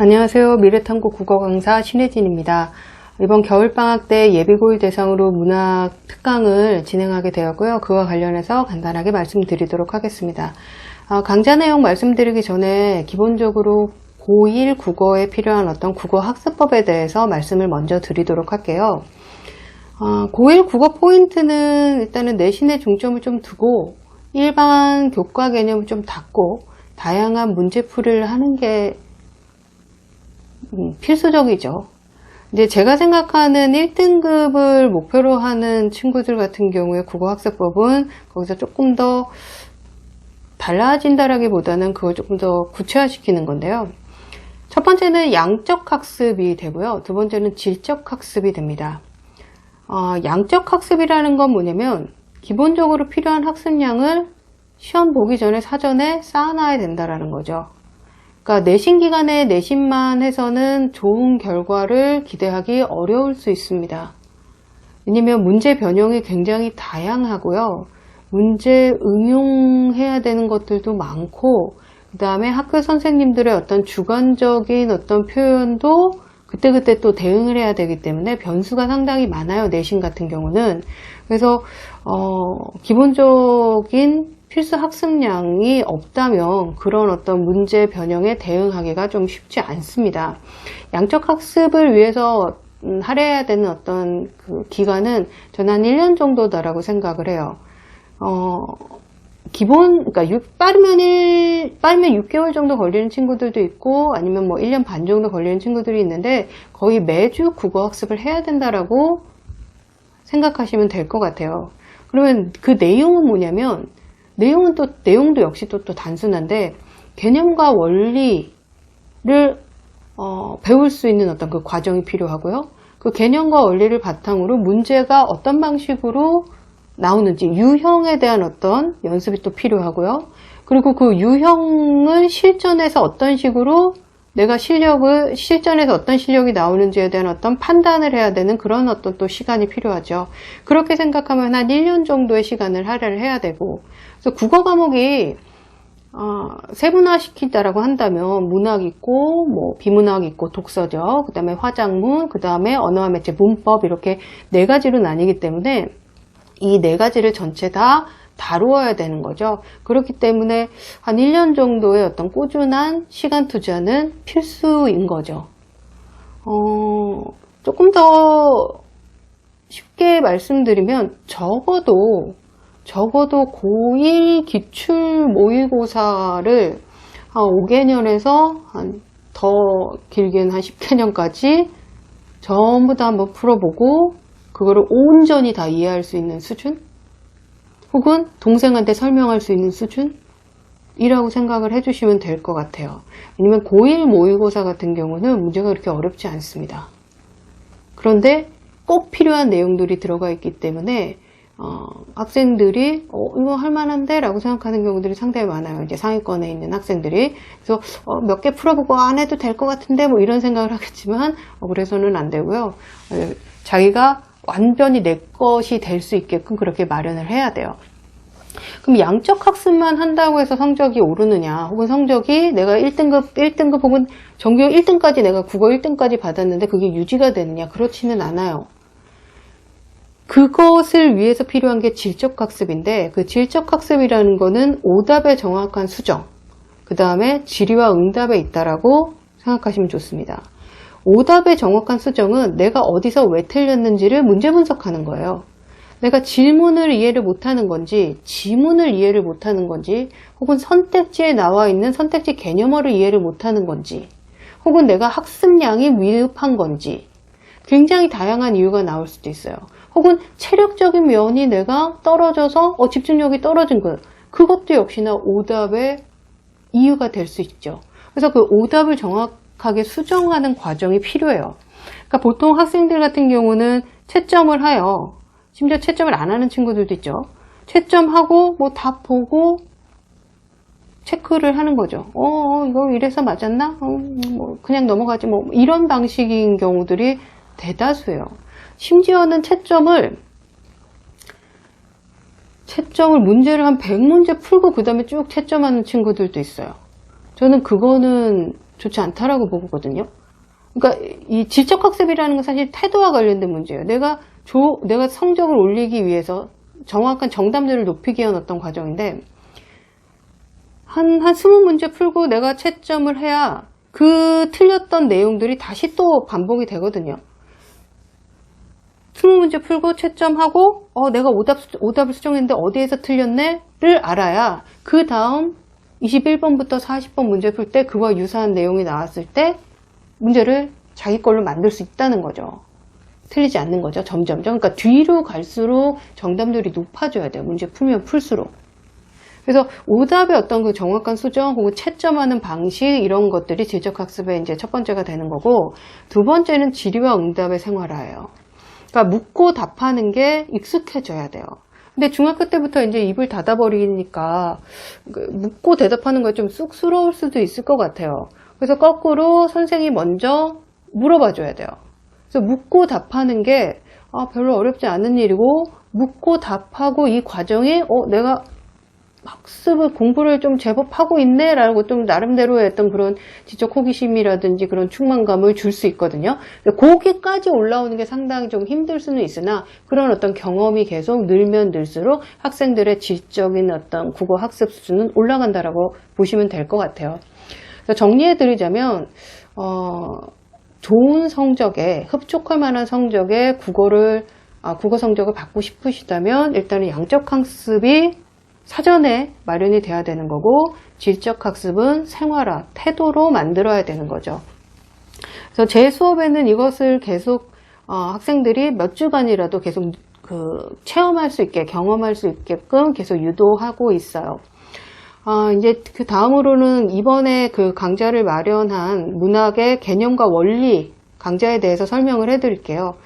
안녕하세요. 미래탐구 국어 강사 신혜진입니다. 이번 겨울방학 때 예비고1 대상으로 문학 특강을 진행하게 되었고요. 그와 관련해서 간단하게 말씀드리도록 하겠습니다. 강좌 내용 말씀드리기 전에 기본적으로 고1 국어에 필요한 어떤 국어 학습법에 대해서 말씀을 먼저 드리도록 할게요. 고1 국어 포인트는 일단은 내신에 중점을 좀 두고 일반 교과 개념을 좀 닫고 다양한 문제풀이를 하는 게 필수적이죠. 이제 제가 생각하는 1등급을 목표로 하는 친구들 같은 경우에 국어학습법은 거기서 조금 더 달라진다라기보다는 그걸 조금 더 구체화시키는 건데요. 첫 번째는 양적 학습이 되고요. 두 번째는 질적 학습이 됩니다. 양적 학습이라는 건 뭐냐면 기본적으로 필요한 학습량을 시험 보기 전에 사전에 쌓아놔야 된다라는 거죠. 그러니까 내신 기간에 내신만 해서는 좋은 결과를 기대하기 어려울 수 있습니다. 왜냐면 문제 변형이 굉장히 다양하고요. 문제 응용해야 되는 것들도 많고, 그 다음에 학교 선생님들의 어떤 주관적인 어떤 표현도 그때그때 또 대응을 해야 되기 때문에 변수가 상당히 많아요. 내신 같은 경우는. 그래서 기본적인 필수 학습량이 없다면 그런 어떤 문제 변형에 대응하기가 좀 쉽지 않습니다. 양적 학습을 위해서 할애해야 되는 어떤 그 기간은 저는 한 1년 정도다라고 생각을 해요. 그러니까 빠르면 6개월 정도 걸리는 친구들도 있고 아니면 뭐 1년 반 정도 걸리는 친구들이 있는데 거의 매주 국어 학습을 해야 된다라고 생각하시면 될 것 같아요. 그러면 그 내용은 뭐냐면 내용도 역시 또 단순한데 개념과 원리를 배울 수 있는 어떤 그 과정이 필요하고요. 그 개념과 원리를 바탕으로 문제가 어떤 방식으로 나오는지 유형에 대한 어떤 연습이 또 필요하고요. 그리고 그 유형을 실전에서 어떤 식으로 내가 실전에서 어떤 실력이 나오는지에 대한 어떤 판단을 해야 되는 그런 어떤 또 시간이 필요하죠. 그렇게 생각하면 한 1년 정도의 시간을 할애를 해야 되고, 그래서 국어 과목이 세분화시킨다라고 한다면 문학 있고 뭐 비문학 있고 독서죠. 그 다음에 화작문, 그 다음에 언어와 매체 문법 이렇게 4가지로 나뉘기 때문에 이 4가지를 전체 다 다루어야 되는 거죠. 그렇기 때문에 한 1년 정도의 어떤 꾸준한 시간 투자는 필수인 거죠. 조금 더 쉽게 말씀드리면 적어도 고1 기출 모의고사를 한 5개년에서 더 길게는 한 10개년까지 전부 다 한번 풀어보고 그거를 온전히 다 이해할 수 있는 수준? 혹은 동생한테 설명할 수 있는 수준이라고 생각을 해주시면 될 것 같아요. 왜냐면 고1 모의고사 같은 경우는 문제가 그렇게 어렵지 않습니다. 그런데 꼭 필요한 내용들이 들어가 있기 때문에 학생들이 이거 할만한데? 라고 생각하는 경우들이 상당히 많아요. 이제 상위권에 있는 학생들이. 그래서 몇 개 풀어보고 안 해도 될 것 같은데? 뭐 이런 생각을 하겠지만 그래서는 안 되고요. 자기가 완전히 내 것이 될 수 있게끔 그렇게 마련을 해야 돼요. 그럼 양적 학습만 한다고 해서 성적이 오르느냐, 혹은 성적이 내가 1등급 혹은 전교 1등까지 내가 국어 1등까지 받았는데 그게 유지가 되느냐, 그렇지는 않아요. 그것을 위해서 필요한 게 질적 학습인데, 그 질적 학습이라는 거는 오답의 정확한 수정, 그 다음에 질의와 응답에 있다라고 생각하시면 좋습니다. 오답의 정확한 수정은 내가 어디서 왜 틀렸는지를 문제 분석하는 거예요. 내가 질문을 이해를 못하는 건지, 지문을 이해를 못하는 건지, 혹은 선택지에 나와 있는 선택지 개념어를 이해를 못하는 건지, 혹은 내가 학습량이 미흡한 건지, 굉장히 다양한 이유가 나올 수도 있어요. 혹은 체력적인 면이 내가 떨어져서 집중력이 떨어진 것, 그것도 역시나 오답의 이유가 될 수 있죠. 그래서 그 오답을 정확하게 수정하는 과정이 필요해요. 그러니까 보통 학생들 같은 경우는 채점을 하여, 심지어 채점을 안 하는 친구들도 있죠. 채점하고 뭐 다 보고 체크를 하는 거죠. 이거 이래서 맞았나? 뭐 그냥 넘어가지 뭐 이런 방식인 경우들이 대다수예요. 심지어는 채점을 문제를 한 100문제 풀고 그 다음에 쭉 채점하는 친구들도 있어요. 저는 그거는 좋지 않다라고 보거든요. 그러니까 이 질적학습이라는 건 사실 태도와 관련된 문제예요. 내가 성적을 올리기 위해서 정확한 정답률을 높이기 위한 어떤 과정인데, 한 20문제 풀고 내가 채점을 해야 그 틀렸던 내용들이 다시 또 반복이 되거든요. 20문제 풀고 채점하고 내가 오답을 수정했는데 어디에서 틀렸네를 알아야 그 다음 21번부터 40번 문제 풀 때 그와 유사한 내용이 나왔을 때 문제를 자기 걸로 만들 수 있다는 거죠. 틀리지 않는 거죠. 점점점. 그러니까 뒤로 갈수록 정답률이 높아져야 돼요. 문제 풀면 풀수록. 그래서 오답의 어떤 그 정확한 수정 혹은 채점하는 방식 이런 것들이 질적학습의 이제 첫 번째가 되는 거고, 두 번째는 질의와 응답의 생활화예요. 그러니까 묻고 답하는 게 익숙해져야 돼요. 근데 중학교 때부터 이제 입을 닫아버리니까 묻고 대답하는 거 좀 쑥스러울 수도 있을 것 같아요. 그래서 거꾸로 선생이 먼저 물어봐 줘야 돼요. 그래서 묻고 답하는 게 별로 어렵지 않은 일이고, 묻고 답하고 이 과정이 내가 학습을 공부를 좀 제법 하고 있네 라고 좀 나름대로의 어떤 그런 지적 호기심이라든지 그런 충만감을 줄 수 있거든요. 거기까지 올라오는 게 상당히 좀 힘들 수는 있으나, 그런 어떤 경험이 계속 늘면 늘수록 학생들의 질적인 어떤 국어 학습 수준은 올라간다라고 보시면 될 것 같아요. 정리해 드리자면 좋은 성적에, 흡족할 만한 성적에 국어 성적을 받고 싶으시다면 일단은 양적 학습이 사전에 마련이 돼야 되는 거고, 질적 학습은 생활화, 태도로 만들어야 되는 거죠. 그래서 제 수업에는 이것을 계속 학생들이 몇 주간이라도 계속 체험할 수 있게, 경험할 수 있게끔 계속 유도하고 있어요. 이제 그 다음으로는 이번에 그 강좌를 마련한 문학의 개념과 원리 강좌에 대해서 설명을 해드릴게요.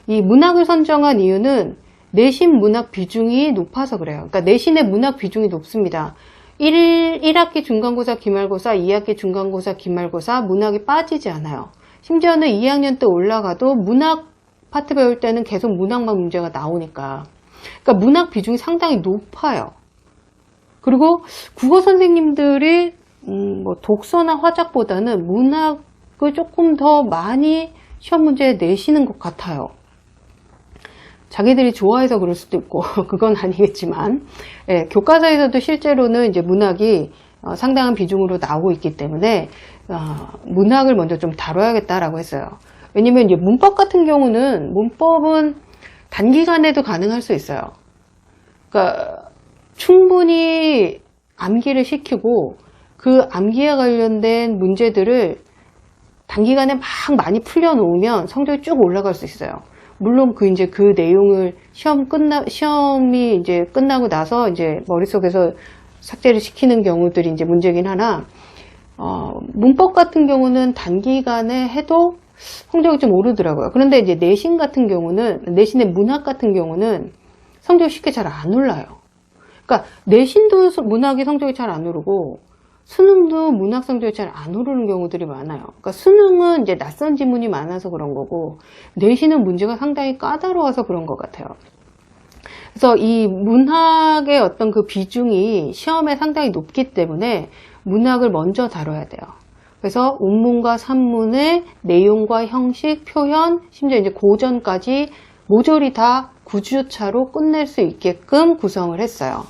이 문학을 선정한 이유는 내신 문학 비중이 높아서 그래요. 그러니까 내신의 문학 비중이 높습니다. 1학기 중간고사, 기말고사, 2학기 중간고사, 기말고사 문학이 빠지지 않아요. 심지어는 2학년 때 올라가도 문학 파트 배울 때는 계속 문학만 문제가 나오니까. 그러니까 문학 비중이 상당히 높아요. 그리고 국어 선생님들이 독서나 화작보다는 문학을 조금 더 많이 시험 문제에 내시는 것 같아요. 자기들이 좋아해서 그럴 수도 있고 그건 아니겠지만, 교과서에서도 실제로는 이제 문학이 상당한 비중으로 나오고 있기 때문에 문학을 먼저 좀 다뤄야겠다라고 했어요. 왜냐면 이제 문법 같은 경우는, 문법은 단기간에도 가능할 수 있어요. 그러니까 충분히 암기를 시키고 그 암기와 관련된 문제들을 단기간에 막 많이 풀려놓으면 성적이 쭉 올라갈 수 있어요. 물론 그 내용을 시험이 이제 끝나고 나서 이제 머릿속에서 삭제를 시키는 경우들이 이제 문제긴 하나, 문법 같은 경우는 단기간에 해도 성적이 좀 오르더라고요. 그런데 이제 내신 같은 경우는, 내신의 문학 같은 경우는 성적이 쉽게 잘 안 올라요. 그러니까 내신도 문학이 성적이 잘 안 오르고 수능도 문학 성적이 잘 안 오르는 경우들이 많아요. 그러니까 수능은 이제 낯선 지문이 많아서 그런 거고, 내신은 문제가 상당히 까다로워서 그런 것 같아요. 그래서 이 문학의 어떤 그 비중이 시험에 상당히 높기 때문에 문학을 먼저 다뤄야 돼요. 그래서 원문과 산문의 내용과 형식, 표현, 심지어 이제 고전까지 모조리 다 구주차로 끝낼 수 있게끔 구성을 했어요.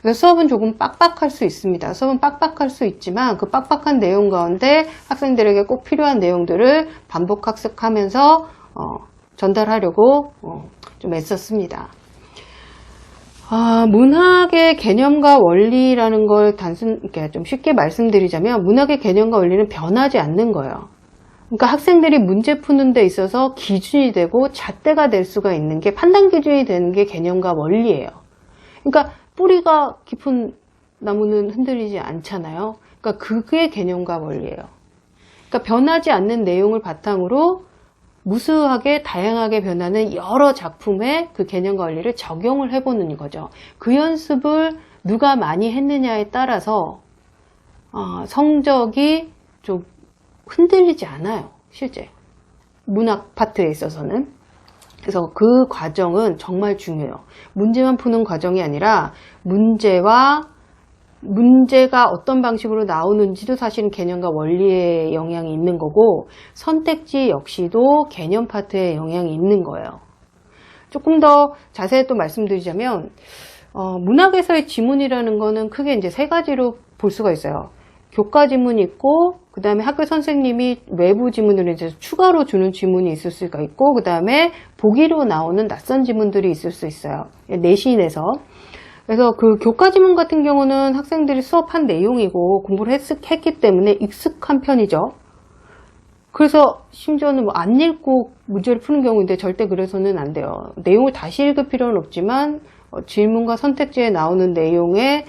그래서 수업은 조금 빡빡할 수 있습니다. 수업은 빡빡할 수 있지만 그 빡빡한 내용 가운데 학생들에게 꼭 필요한 내용들을 반복 학습하면서 전달하려고 좀 애썼습니다. 문학의 개념과 원리라는 걸 이렇게 좀 쉽게 말씀드리자면, 문학의 개념과 원리는 변하지 않는 거예요. 그러니까 학생들이 문제 푸는 데 있어서 기준이 되고 잣대가 될 수가 있는 게, 판단 기준이 되는 게 개념과 원리예요. 그러니까 뿌리가 깊은 나무는 흔들리지 않잖아요. 그러니까 그게 개념과 원리예요. 그러니까 변하지 않는 내용을 바탕으로 무수하게 다양하게 변하는 여러 작품에 그 개념과 원리를 적용을 해보는 거죠. 그 연습을 누가 많이 했느냐에 따라서 성적이 좀 흔들리지 않아요. 실제 문학 파트에 있어서는. 그래서 그 과정은 정말 중요해요. 문제만 푸는 과정이 아니라 문제와 문제가 어떤 방식으로 나오는지도 사실은 개념과 원리에 영향이 있는 거고, 선택지 역시도 개념 파트에 영향이 있는 거예요. 조금 더 자세히 또 말씀드리자면, 문학에서의 지문이라는 거는 크게 이제 세 가지로 볼 수가 있어요. 교과 지문이 있고, 그 다음에 학교 선생님이 외부 지문으로 이제 추가로 주는 지문이 있을 수가 있고, 그 다음에 보기로 나오는 낯선 지문들이 있을 수 있어요. 내신에서. 그래서 그 교과 지문 같은 경우는 학생들이 수업한 내용이고 공부를 했기 때문에 익숙한 편이죠. 그래서 심지어는 뭐 안 읽고 문제를 푸는 경우인데 절대 그래서는 안 돼요. 내용을 다시 읽을 필요는 없지만 질문과 선택지에 나오는 내용의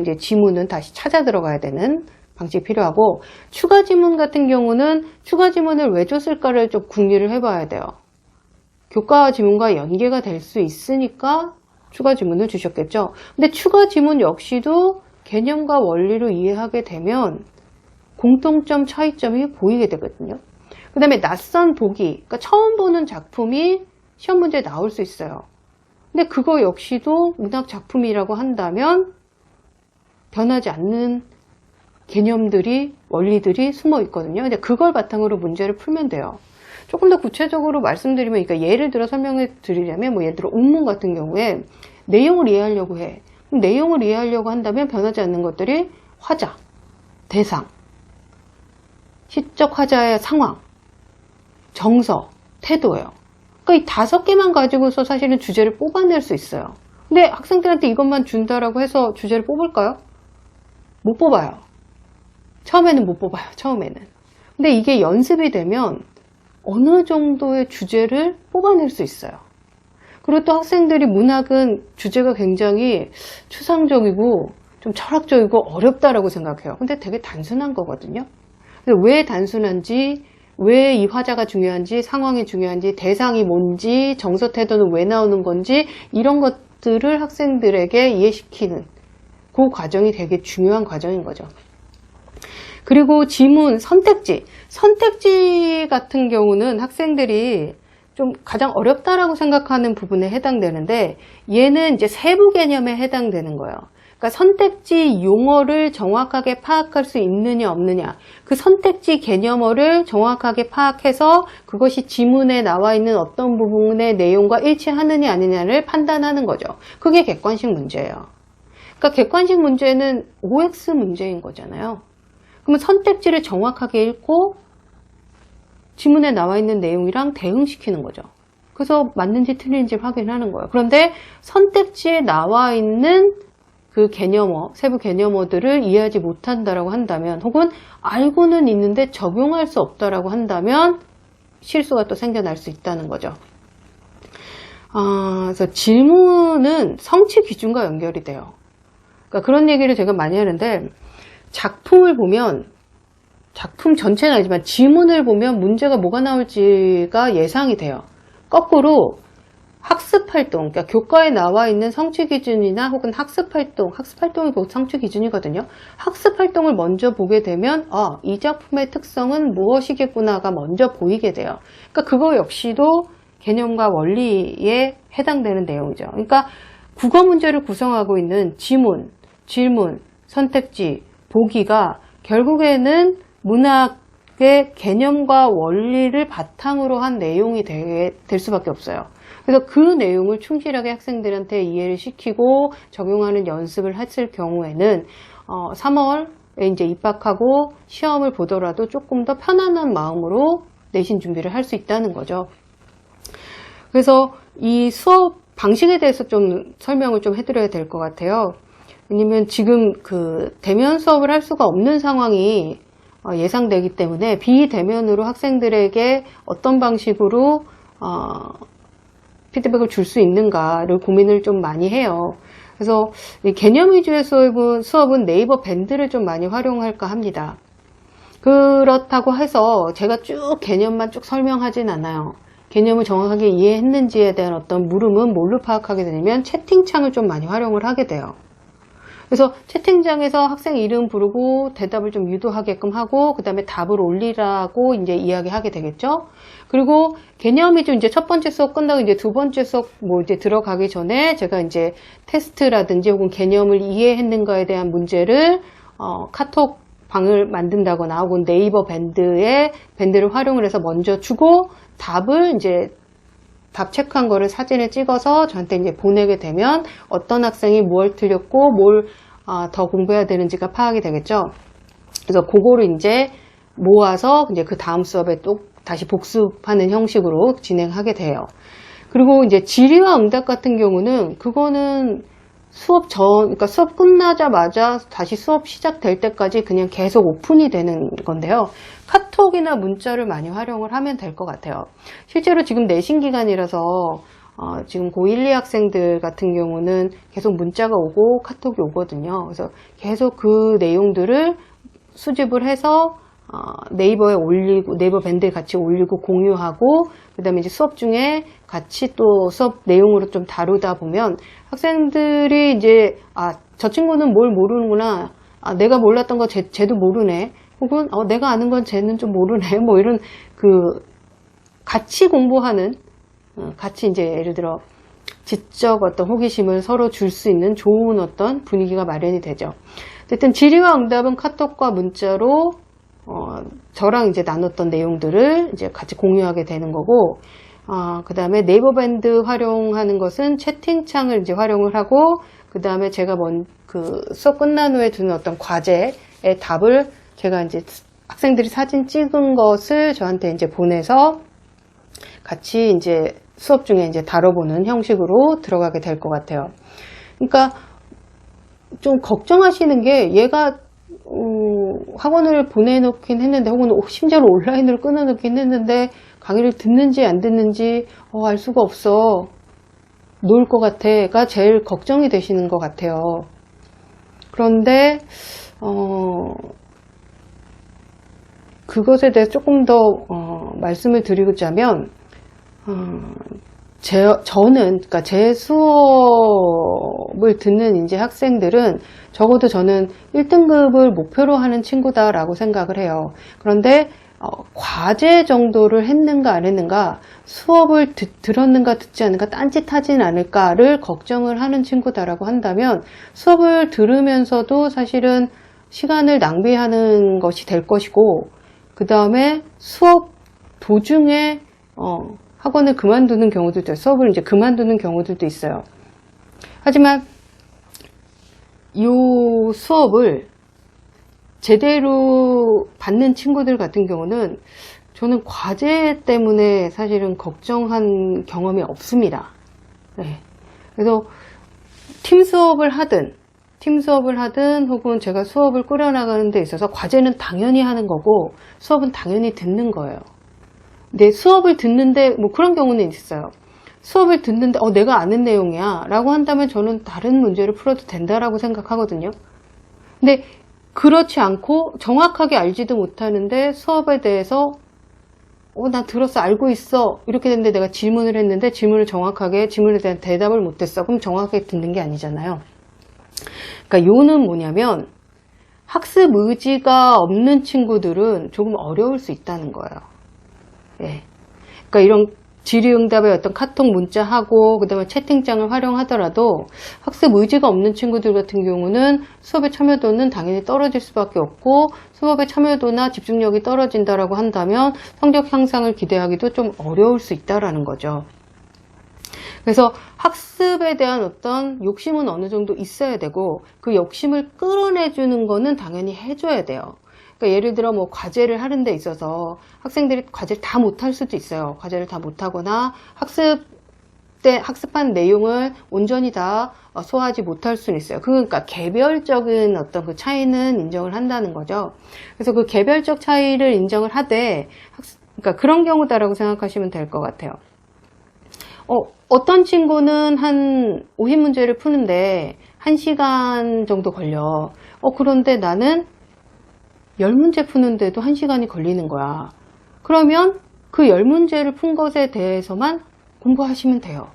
이제 지문은 다시 찾아 들어가야 되는 방식이 필요하고, 추가 지문 같은 경우는 추가 지문을 왜 줬을까를 좀 궁리를 해봐야 돼요. 교과 지문과 연계가 될 수 있으니까 추가 지문을 주셨겠죠. 근데 추가 지문 역시도 개념과 원리로 이해하게 되면 공통점, 차이점이 보이게 되거든요. 그 다음에 낯선 보기, 그러니까 처음 보는 작품이 시험 문제에 나올 수 있어요. 근데 그거 역시도 문학 작품이라고 한다면 변하지 않는 개념들이, 원리들이 숨어 있거든요. 근데 그걸 바탕으로 문제를 풀면 돼요. 조금 더 구체적으로 말씀드리면, 그러니까 예를 들어 설명해 드리자면, 뭐 예를 들어 운문 같은 경우에 내용을 이해하려고 해. 그럼 내용을 이해하려고 한다면 변하지 않는 것들이 화자, 대상, 시적 화자의 상황, 정서, 태도예요. 그러니까 이 5개만 가지고서 사실은 주제를 뽑아낼 수 있어요. 근데 학생들한테 이것만 준다라고 해서 주제를 뽑을까요? 못 뽑아요. 처음에는 못 뽑아요. 처음에는. 근데 이게 연습이 되면 어느 정도의 주제를 뽑아낼 수 있어요. 그리고 또 학생들이 문학은 주제가 굉장히 추상적이고 좀 철학적이고 어렵다라고 생각해요. 근데 되게 단순한 거거든요. 근데 왜 단순한지, 왜 이 화자가 중요한지, 상황이 중요한지, 대상이 뭔지, 정서 태도는 왜 나오는 건지, 이런 것들을 학생들에게 이해시키는 그 과정이 되게 중요한 과정인 거죠. 그리고 지문, 선택지 같은 경우는 학생들이 좀 가장 어렵다라고 생각하는 부분에 해당되는데, 얘는 이제 세부 개념에 해당되는 거예요. 그러니까 선택지 용어를 정확하게 파악할 수 있느냐 없느냐, 그 선택지 개념어를 정확하게 파악해서 그것이 지문에 나와 있는 어떤 부분의 내용과 일치하느냐 아니냐를 판단하는 거죠. 그게 객관식 문제예요. 그러니까 객관식 문제는 OX 문제인 거잖아요. 그러면 선택지를 정확하게 읽고 지문에 나와 있는 내용이랑 대응시키는 거죠. 그래서 맞는지 틀린지 확인하는 거예요. 그런데 선택지에 나와 있는 그 개념어, 세부 개념어들을 이해하지 못한다라고 한다면, 혹은 알고는 있는데 적용할 수 없다라고 한다면 실수가 또 생겨날 수 있다는 거죠. 그래서 질문은 성취 기준과 연결이 돼요. 그러니까 그런 얘기를 제가 많이 하는데, 작품을 보면, 작품 전체는 아니지만 지문을 보면 문제가 뭐가 나올지가 예상이 돼요. 거꾸로 학습활동, 그러니까 교과에 나와 있는 성취 기준이나 혹은 학습활동이 곧 성취 기준이거든요. 학습활동을 먼저 보게 되면 이 작품의 특성은 무엇이겠구나가 먼저 보이게 돼요. 그러니까 그거 역시도 개념과 원리에 해당되는 내용이죠. 그러니까 국어 문제를 구성하고 있는 지문, 질문, 선택지, 보기가 결국에는 문학의 개념과 원리를 바탕으로 한 내용이 될 수밖에 없어요. 그래서 그 내용을 충실하게 학생들한테 이해를 시키고 적용하는 연습을 했을 경우에는 3월에 이제 입학하고 시험을 보더라도 조금 더 편안한 마음으로 내신 준비를 할 수 있다는 거죠. 그래서 이 수업 방식에 대해서 좀 설명을 좀 해드려야 될 것 같아요. 왜냐면 지금 그 대면 수업을 할 수가 없는 상황이 예상되기 때문에 비대면으로 학생들에게 어떤 방식으로 피드백을 줄 수 있는가를 고민을 좀 많이 해요. 그래서 개념 위주의 수업은 네이버 밴드를 좀 많이 활용할까 합니다. 그렇다고 해서 제가 쭉 개념만 쭉 설명하진 않아요. 개념을 정확하게 이해했는지에 대한 어떤 물음은 뭘로 파악하게 되냐면 채팅창을 좀 많이 활용을 하게 돼요. 그래서 채팅창에서 학생 이름 부르고 대답을 좀 유도하게끔 하고 그 다음에 답을 올리라고 이제 이야기하게 되겠죠. 그리고 개념이 좀 이제 첫 번째 수업 끝나고 이제 두 번째 수업 뭐 이제 들어가기 전에 제가 이제 테스트라든지 혹은 개념을 이해했는가에 대한 문제를 카톡 방을 만든다거나 혹은 네이버 밴드를 활용을 해서 먼저 주고 답을 이제 답 체크한 거를 사진에 찍어서 저한테 이제 보내게 되면 어떤 학생이 뭘 틀렸고 뭘 더 공부해야 되는지가 파악이 되겠죠. 그래서 그거를 이제 모아서 이제 그 다음 수업에 또 다시 복습하는 형식으로 진행하게 돼요. 그리고 이제 질의와 응답 같은 경우는 그거는 그러니까 수업 끝나자마자 다시 수업 시작될 때까지 그냥 계속 오픈이 되는 건데요. 카톡이나 문자를 많이 활용을 하면 될 것 같아요. 실제로 지금 내신 기간이라서 지금 고1, 2 학생들 같은 경우는 계속 문자가 오고 카톡이 오거든요. 그래서 계속 그 내용들을 수집을 해서 네이버에 올리고 네이버 밴드에 같이 올리고 공유하고 그 다음에 이제 수업 중에 같이 또 수업 내용으로 좀 다루다 보면 학생들이 이제 저 친구는 뭘 모르는구나, 내가 몰랐던 거 쟤도 모르네, 혹은 내가 아는 건 쟤는 좀 모르네, 뭐 이런 그 같이 공부하는 같이 이제 예를 들어 지적 어떤 호기심을 서로 줄 수 있는 좋은 어떤 분위기가 마련이 되죠. 어쨌든 질의와 응답은 카톡과 문자로 저랑 이제 나눴던 내용들을 이제 같이 공유하게 되는 거고, 그 다음에 네이버 밴드 활용하는 것은 채팅창을 이제 활용을 하고, 그 다음에 제가 수업 끝난 후에 주는 어떤 과제의 답을 제가 이제 학생들이 사진 찍은 것을 저한테 이제 보내서 같이 이제 수업 중에 이제 다뤄보는 형식으로 들어가게 될 것 같아요. 그러니까 좀 걱정하시는 게 얘가 학원을 보내놓긴 했는데 혹은 심지어는 온라인으로 끊어놓긴 했는데 강의를 듣는지 안 듣는지 알 수가 없어, 놓을 것 같아가 제일 걱정이 되시는 것 같아요. 그런데 그것에 대해서 조금 더 말씀을 드리고자 하면 그러니까 제 수업을 듣는 이제 학생들은 적어도 저는 1등급을 목표로 하는 친구다라고 생각을 해요. 그런데 과제 정도를 했는가 안 했는가, 수업을 들었는가 듣지 않는가, 딴짓하진 않을까를 걱정을 하는 친구다라고 한다면 수업을 들으면서도 사실은 시간을 낭비하는 것이 될 것이고, 그 다음에 수업 도중에 학원을 그만두는 경우도 있어요. 수업을 이제 그만두는 경우들도 있어요. 하지만 이 수업을 제대로 받는 친구들 같은 경우는 저는 과제 때문에 사실은 걱정한 경험이 없습니다. 네. 그래서 팀 수업을 하든 혹은 제가 수업을 꾸려나가는 데 있어서 과제는 당연히 하는 거고 수업은 당연히 듣는 거예요. 근데 수업을 듣는데 뭐 그런 경우는 있어요. 수업을 듣는데 내가 아는 내용이야 라고 한다면 저는 다른 문제를 풀어도 된다라고 생각하거든요. 근데 그렇지 않고 정확하게 알지도 못하는데 수업에 대해서 나 들었어, 알고 있어 이렇게 됐는데 내가 질문을 했는데 질문에 대한 대답을 못했어. 그럼 정확하게 듣는 게 아니잖아요. 그러니까 요는 뭐냐면 학습 의지가 없는 친구들은 조금 어려울 수 있다는 거예요. 예. 그러니까 이런 질의응답의 어떤 카톡 문자하고 그 다음에 채팅창을 활용하더라도 학습 의지가 없는 친구들 같은 경우는 수업의 참여도는 당연히 떨어질 수밖에 없고, 수업의 참여도나 집중력이 떨어진다라고 한다면 성적 향상을 기대하기도 좀 어려울 수 있다라는 거죠. 그래서 학습에 대한 어떤 욕심은 어느 정도 있어야 되고, 그 욕심을 끌어내주는 거는 당연히 해줘야 돼요. 그러니까 예를 들어 뭐 과제를 하는 데 있어서 학생들이 과제를 다 못할 수도 있어요. 과제를 다 못하거나 학습한 내용을 온전히 다 소화하지 못할 수는 있어요. 그러니까 개별적인 어떤 그 차이는 인정을 한다는 거죠. 그래서 그 개별적 차이를 인정을 하되, 그러니까 그런 경우다라고 생각하시면 될 것 같아요. 어떤 친구는 한 50문제를 푸는데 1시간 정도 걸려. 그런데 나는 10문제 푸는데도 1시간이 걸리는 거야. 그러면 그 10문제를 푼 것에 대해서만 공부하시면 돼요.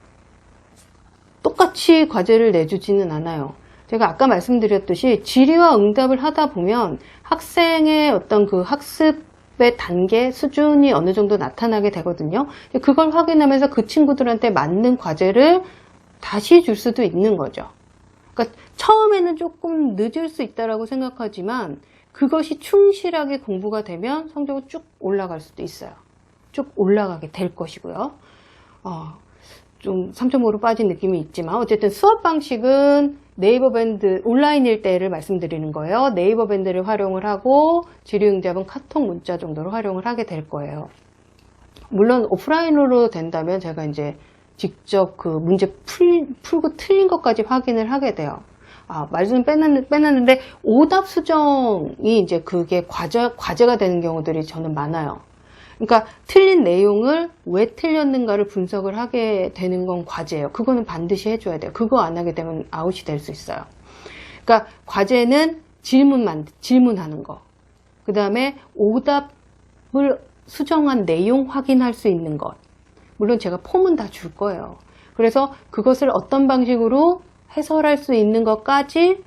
똑같이 과제를 내주지는 않아요. 제가 아까 말씀드렸듯이 질의와 응답을 하다 보면 학생의 어떤 그 학습의 단계, 수준이 어느 정도 나타나게 되거든요. 그걸 확인하면서 그 친구들한테 맞는 과제를 다시 줄 수도 있는 거죠. 그러니까 처음에는 조금 늦을 수 있다라고 생각하지만 그것이 충실하게 공부가 되면 성적은 쭉 올라갈 수도 있어요. 쭉 올라가게 될 것이고요. 좀 3.5로 빠진 느낌이 있지만 어쨌든 수업 방식은 네이버 밴드 온라인일 때를 말씀드리는 거예요. 네이버 밴드를 활용을 하고 질의응답은 카톡 문자 정도로 활용을 하게 될 거예요. 물론 오프라인으로 된다면 제가 이제 직접 그 문제 풀고 틀린 것까지 확인을 하게 돼요. 말씀 빼놨는데 오답 수정이 이제 그게 과제가 되는 경우들이 저는 많아요. 그러니까 틀린 내용을 왜 틀렸는가를 분석을 하게 되는 건 과제예요. 그거는 반드시 해줘야 돼요. 그거 안 하게 되면 아웃이 될 수 있어요. 그러니까 과제는 질문하는 거. 그 다음에 오답을 수정한 내용 확인할 수 있는 것. 물론 제가 폼은 다 줄 거예요. 그래서 그것을 어떤 방식으로 해설할 수 있는 것까지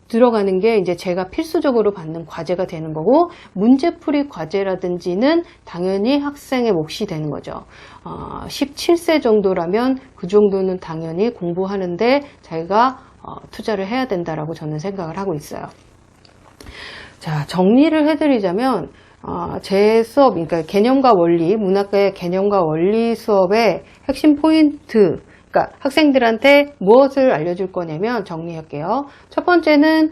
들어가는 게 이제 제가 필수적으로 받는 과제가 되는 거고, 문제풀이 과제라든지는 당연히 학생의 몫이 되는 거죠. 17세 정도라면 그 정도는 당연히 공부하는데 자기가 투자를 해야 된다라고 저는 생각을 하고 있어요. 자, 정리를 해드리자면 제 수업, 그러니까 개념과 원리, 문학과의 개념과 원리 수업의 핵심 포인트, 그러니까 학생들한테 무엇을 알려줄 거냐면 정리할게요. 첫 번째는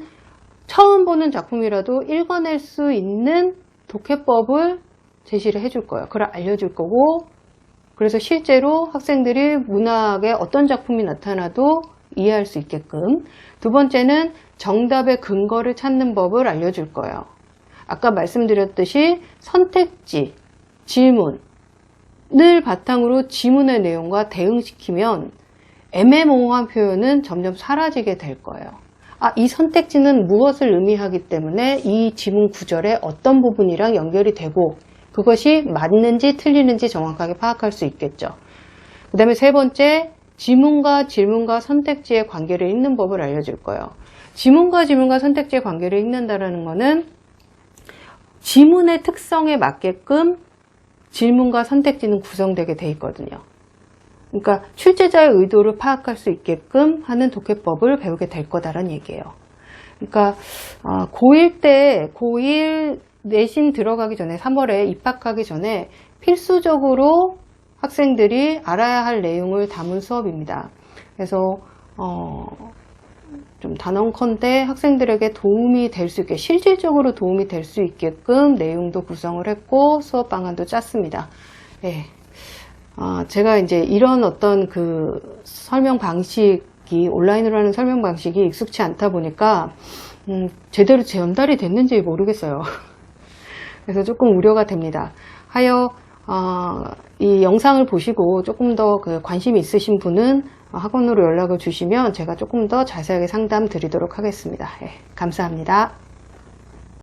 처음 보는 작품이라도 읽어낼 수 있는 독해법을 제시를 해줄 거예요. 그걸 알려줄 거고, 그래서 실제로 학생들이 문학에 어떤 작품이 나타나도 이해할 수 있게끔. 두 번째는 정답의 근거를 찾는 법을 알려줄 거예요. 아까 말씀드렸듯이 선택지, 질문을 바탕으로 지문의 내용과 대응시키면 애매모호한 표현은 점점 사라지게 될 거예요. 이 선택지는 무엇을 의미하기 때문에 이 지문 구절의 어떤 부분이랑 연결이 되고 그것이 맞는지 틀리는지 정확하게 파악할 수 있겠죠. 그 다음에 세 번째, 지문과 질문과 선택지의 관계를 읽는 법을 알려줄 거예요. 지문과 질문과 선택지의 관계를 읽는다는 것은 지문의 특성에 맞게끔 질문과 선택지는 구성되게 돼 있거든요. 그러니까 출제자의 의도를 파악할 수 있게끔 하는 독해법을 배우게 될 거다라는 얘기예요. 그러니까 고1 내신 들어가기 전에 3월에 입학하기 전에 필수적으로 학생들이 알아야 할 내용을 담은 수업입니다. 그래서 좀 단언컨대 학생들에게 도움이 될 수 있게, 실질적으로 도움이 될 수 있게끔 내용도 구성을 했고 수업 방안도 짰습니다. 예. 제가 이제 이런 어떤 그 설명 방식이, 온라인으로 하는 설명 방식이 익숙치 않다 보니까 제대로 전달이 됐는지 모르겠어요. 그래서 조금 우려가 됩니다. 하여 이 영상을 보시고 조금 더 그 관심이 있으신 분은 학원으로 연락을 주시면 제가 조금 더 자세하게 상담 드리도록 하겠습니다. 예, 감사합니다.